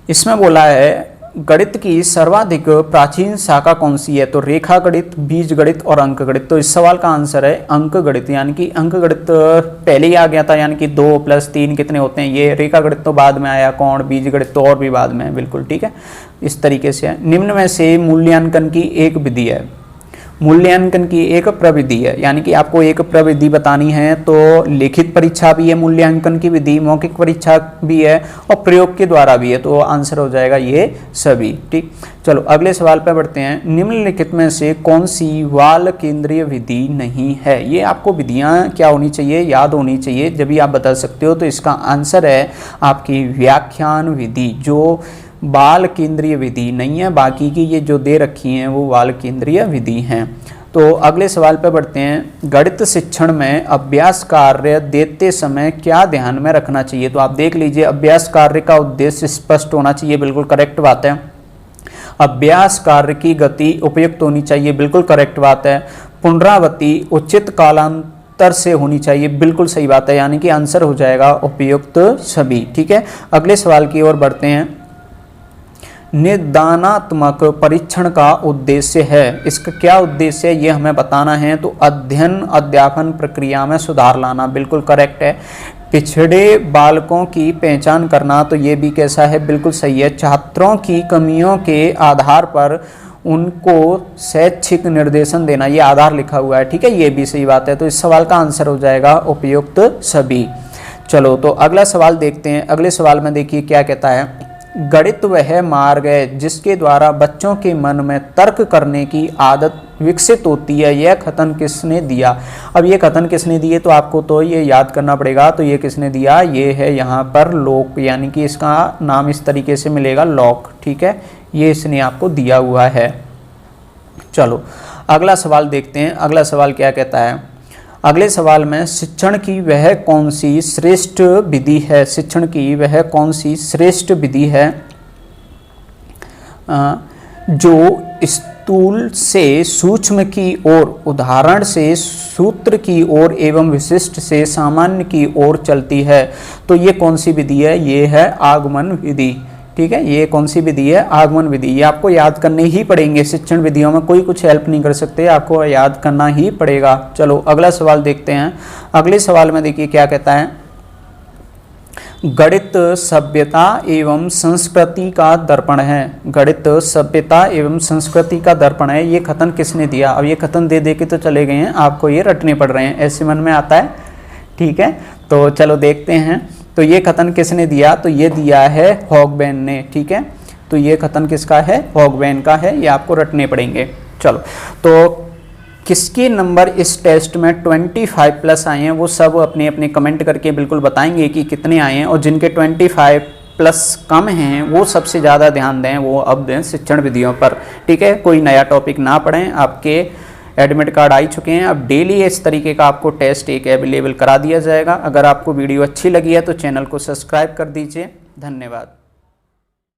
इसमें बोला है गणित की सर्वाधिक प्राचीन शाखा कौन सी है। तो रेखा गणित, बीज गणित और अंक गणित। तो इस सवाल का आंसर है अंक गणित, यानी कि अंक गणित पहले ही आ गया था, यानी कि 2 + 3 कितने होते हैं। ये रेखा गणित तो बाद में आया, कोण, बीज गणित तो और भी बाद में है, बिल्कुल ठीक है। इस तरीके से निम्न में से मूल्यांकन की एक विधि है, मूल्यांकन की एक प्रविधि है, यानी कि आपको एक प्रविधि बतानी है। तो लिखित परीक्षा भी है, मूल्यांकन की विधि, मौखिक परीक्षा भी है और प्रयोग के द्वारा भी है। तो आंसर हो जाएगा ये सभी। ठीक, चलो अगले सवाल पर बढ़ते हैं। निम्नलिखित में से कौन सी बाल केंद्रीय विधि नहीं है। ये आपको विधियां क्या होनी चाहिए, याद होनी चाहिए, जब भी आप बता सकते हो। तो इसका आंसर है आपकी व्याख्यान विधि, जो बाल केंद्रीय विधि नहीं है। बाकी की ये जो दे रखी हैं वो बाल केंद्रीय विधि हैं। तो अगले सवाल पर बढ़ते हैं। गणित शिक्षण में अभ्यास कार्य देते समय क्या ध्यान में रखना चाहिए। तो आप देख लीजिए, अभ्यास कार्य का उद्देश्य स्पष्ट होना चाहिए, बिल्कुल करेक्ट बात है। अभ्यास कार्य की गति उपयुक्त होनी चाहिए, बिल्कुल करेक्ट बात है। पुनरावृत्ति उचित कालांतर से होनी चाहिए, बिल्कुल सही बात है, यानी कि आंसर हो जाएगा उपयुक्त सभी। ठीक है, अगले सवाल की ओर बढ़ते हैं। निदानात्मक परीक्षण का उद्देश्य है, इसका क्या उद्देश्य है ये हमें बताना है। तो अध्ययन अध्यापन प्रक्रिया में सुधार लाना, बिल्कुल करेक्ट है। पिछड़े बालकों की पहचान करना, तो ये भी कैसा है, बिल्कुल सही है। छात्रों की कमियों के आधार पर उनको शैक्षिक निर्देशन देना, ये आधार लिखा हुआ है, ठीक है, ये भी सही बात है। तो इस सवाल का आंसर हो जाएगा उपयुक्त सभी। चलो तो अगला सवाल देखते हैं। अगले सवाल में देखिए क्या कहता है। गणित वह मार्ग है जिसके द्वारा बच्चों के मन में तर्क करने की आदत विकसित होती है, यह कथन किसने दिया। अब ये कथन किसने दिए, तो आपको तो ये याद करना पड़ेगा। तो ये किसने दिया, ये है यहाँ पर लॉक, यानी कि इसका नाम इस तरीके से मिलेगा, लॉक। ठीक है, ये इसने आपको दिया हुआ है। चलो अगला सवाल देखते हैं। अगला सवाल क्या कहता है। अगले सवाल में शिक्षण की वह कौन सी श्रेष्ठ विधि है, शिक्षण की वह कौन सी श्रेष्ठ विधि है जो स्थूल से सूक्ष्म की ओर, उदाहरण से सूत्र की ओर एवं विशिष्ट से सामान्य की ओर चलती है। तो ये कौन सी विधि है, ये है आगमन विधि। ठीक है, ये कौन सी विधि है, आगमन विधि। ये आपको याद करने ही पड़ेंगे, शिक्षण विधियों में कोई कुछ हेल्प नहीं कर सकते, आपको याद करना ही पड़ेगा। चलो अगला सवाल देखते हैं। अगले सवाल में देखिए क्या कहता है। गणित सभ्यता एवं संस्कृति का दर्पण है, गणित सभ्यता एवं संस्कृति का दर्पण है, ये कथन किसने दिया। अब ये कथन दे दे के तो चले गए हैं, आपको ये रटने पड़ रहे हैं, ऐसे मन में आता है। ठीक है, तो चलो देखते हैं। तो ये कथन किसने दिया, तो ये दिया है हॉगबैन ने, ठीक है। तो ये कथन किसका है, हॉगबैन का है, ये आपको रटने पड़ेंगे। चलो, तो किसके नंबर इस टेस्ट में 25 प्लस आए हैं वो सब अपने अपने कमेंट करके बिल्कुल बताएंगे कि कितने आए हैं, और जिनके 25 प्लस कम हैं वो सबसे ज़्यादा ध्यान दें, वो अब दें शिक्षण विधियों पर, ठीक है। कोई नया टॉपिक ना पढ़ें, आपके एडमिट कार्ड आ ही चुके हैं। अब डेली इस तरीके का आपको टेस्ट एक अवेलेबल करा दिया जाएगा। अगर आपको वीडियो अच्छी लगी है तो चैनल को सब्सक्राइब कर दीजिए। धन्यवाद।